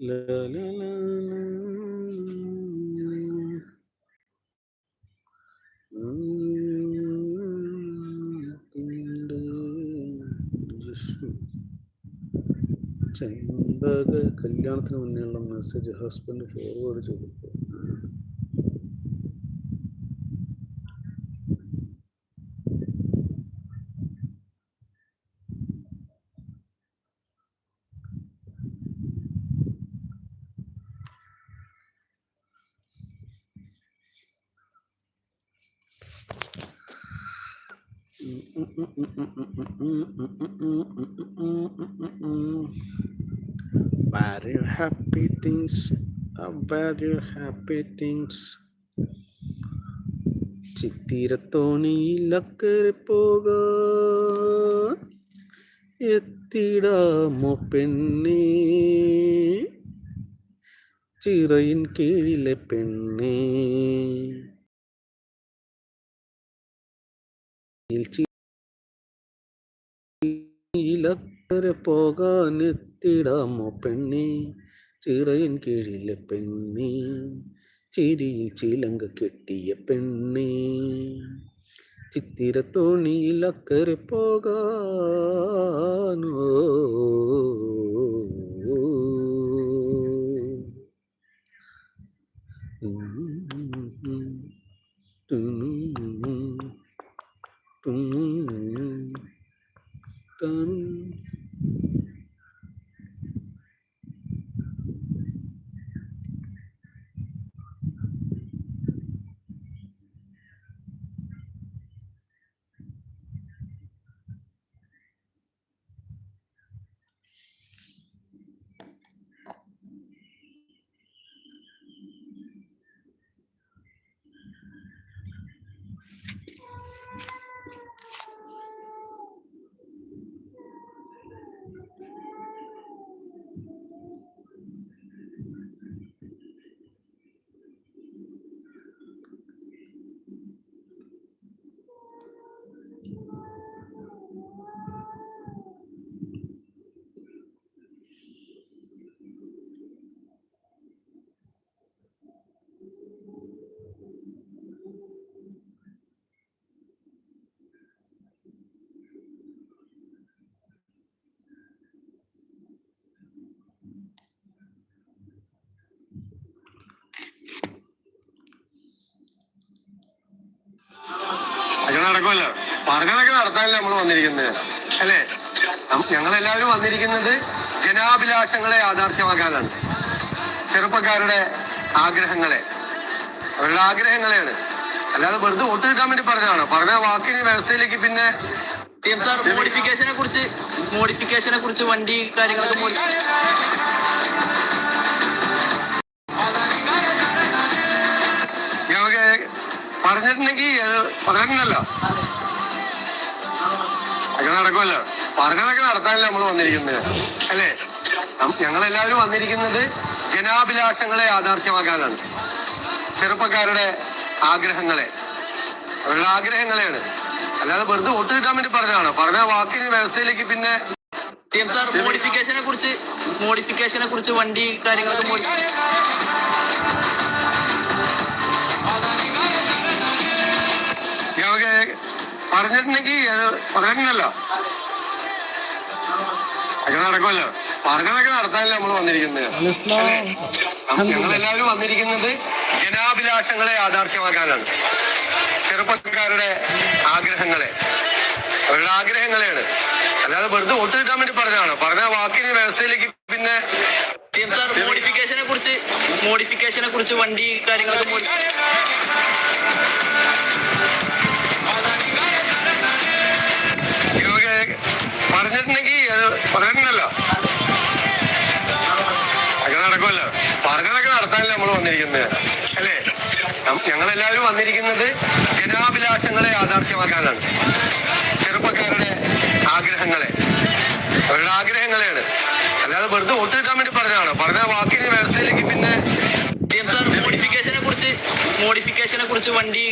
ലാ ലാ ലാ ലാ. ചെമ്പക കല്യാണത്തിന് മുന്നേയുള്ള മെസ്സേജ് ഹസ്ബൻഡ് ഫോർവേഡ് ചെയ്തപ്പോൾ very happy things, very happy things. ചിത്തിരത്തോണിയിലക്കരെ പോകാൻ എത്തിടാമോ പെണ്ണേ, ചിറയിൻ കീഴിലെ പെണ്ണേ. ഇലക്കരെ പോകാൻ എത്തിടാമോ പെണ്ണേ, ചിറയിൻ കീഴിലെ പെണ്ണേ, ചിരിയിൽ ചിലങ്ക കെട്ടിയ പെണ്ണേ. ചിത്തിരത്തോണിയിൽ അക്കരെ പോകാനോ. നടക്കുമല്ലോ, പറഞ്ഞതൊക്കെ നടത്താനല്ലേ നമ്മൾ വന്നിരിക്കുന്നത്, അല്ലേ? ഞങ്ങളെല്ലാവരും വന്നിരിക്കുന്നത് ജനാഭിലാഷങ്ങളെ യാഥാർത്ഥ്യമാക്കാനാണ്. ചെറുപ്പക്കാരുടെ ആഗ്രഹങ്ങളെ, അവരുടെ ആഗ്രഹങ്ങളെയാണ്. അല്ലാതെ വെറുതെ വോട്ട് കിട്ടാൻ വേണ്ടി പറഞ്ഞതാണ്. പറഞ്ഞ വാക്കിന് വ്യവസ്ഥയിലേക്ക് പിന്നെ മോഡിഫിക്കേഷനെ കുറിച്ച് വണ്ടി കാര്യങ്ങളൊക്കെ ഞങ്ങൾക്ക് പറഞ്ഞിട്ടുണ്ടെങ്കിൽ പറഞ്ഞിട്ടുണ്ടല്ലോ, അങ്ങനെ നടക്കുമല്ലോ. പറഞ്ഞതൊക്കെ നടത്താനല്ലേ നമ്മൾ വന്നിരിക്കുന്നത്, അല്ലേ? ഞങ്ങളെല്ലാവരും വന്നിരിക്കുന്നത് ജനാഭിലാഷങ്ങളെ യാഥാർത്ഥ്യമാക്കാനാണ്. ചെറുപ്പക്കാരുടെ ആഗ്രഹങ്ങളെ, അവരുടെ ആഗ്രഹങ്ങളെയാണ്. അല്ലാതെ വെറുതെ വോട്ട് കിട്ടാൻ വേണ്ടി പറഞ്ഞതാണ്. പറഞ്ഞ വാക്കിന് വ്യവസ്ഥയിലേക്ക് പിന്നെ മോഡിഫിക്കേഷനെ കുറിച്ച് വണ്ടി കാര്യങ്ങളൊക്കെ ഞങ്ങൾക്ക് പറഞ്ഞിട്ടുണ്ടെങ്കിൽ പറഞ്ഞിട്ടുണ്ടല്ലോ, അങ്ങനെ നടക്കുമല്ലോ. പറഞ്ഞതൊക്കെ നടത്താനല്ലേ നമ്മൾ വന്നിരിക്കുന്നത്, അല്ലേ? ഞങ്ങളെല്ലാവരും വന്നിരിക്കുന്നത് ജനാഭിലാഷങ്ങളെ യാഥാർത്ഥ്യമാക്കാനാണ്. ചെറുപ്പക്കാരുടെ ആഗ്രഹങ്ങളെ, അവരുടെ ആഗ്രഹങ്ങളെയാണ്. അല്ലാതെ വെറുതെ വോട്ട് കിട്ടാൻ വേണ്ടി പറഞ്ഞതാണ്. പറഞ്ഞ വാക്കിന് വ്യവസ്ഥയിലേക്ക് പിന്നെ മോഡിഫിക്കേഷനെ കുറിച്ച് വണ്ടി കാര്യങ്ങളൊക്കെ പറഞ്ഞിട്ടുണ്ടെങ്കിൽ പറഞ്ഞിട്ടുണ്ടല്ലോ, അങ്ങനെ നടക്കുമല്ലോ. പറഞ്ഞതൊക്കെ നടത്താനല്ലേ നമ്മൾ വന്നിരിക്കുന്നത്, അല്ലേ? ഞങ്ങളെല്ലാവരും വന്നിരിക്കുന്നത് ജനാഭിലാഷങ്ങളെ യാഥാർത്ഥ്യമാക്കാനാണ്. ചെറുപ്പക്കാരുടെ ആഗ്രഹങ്ങളെ, അവരുടെ ആഗ്രഹങ്ങളെയാണ്. അല്ലാതെ വെറുതെ വോട്ട് കിട്ടാൻ വേണ്ടി പറഞ്ഞതാണ്. പറഞ്ഞ വാക്കിന് വ്യവസ്ഥയിലേക്ക് പിന്നെ മോഡിഫിക്കേഷനെ കുറിച്ച് വണ്ടി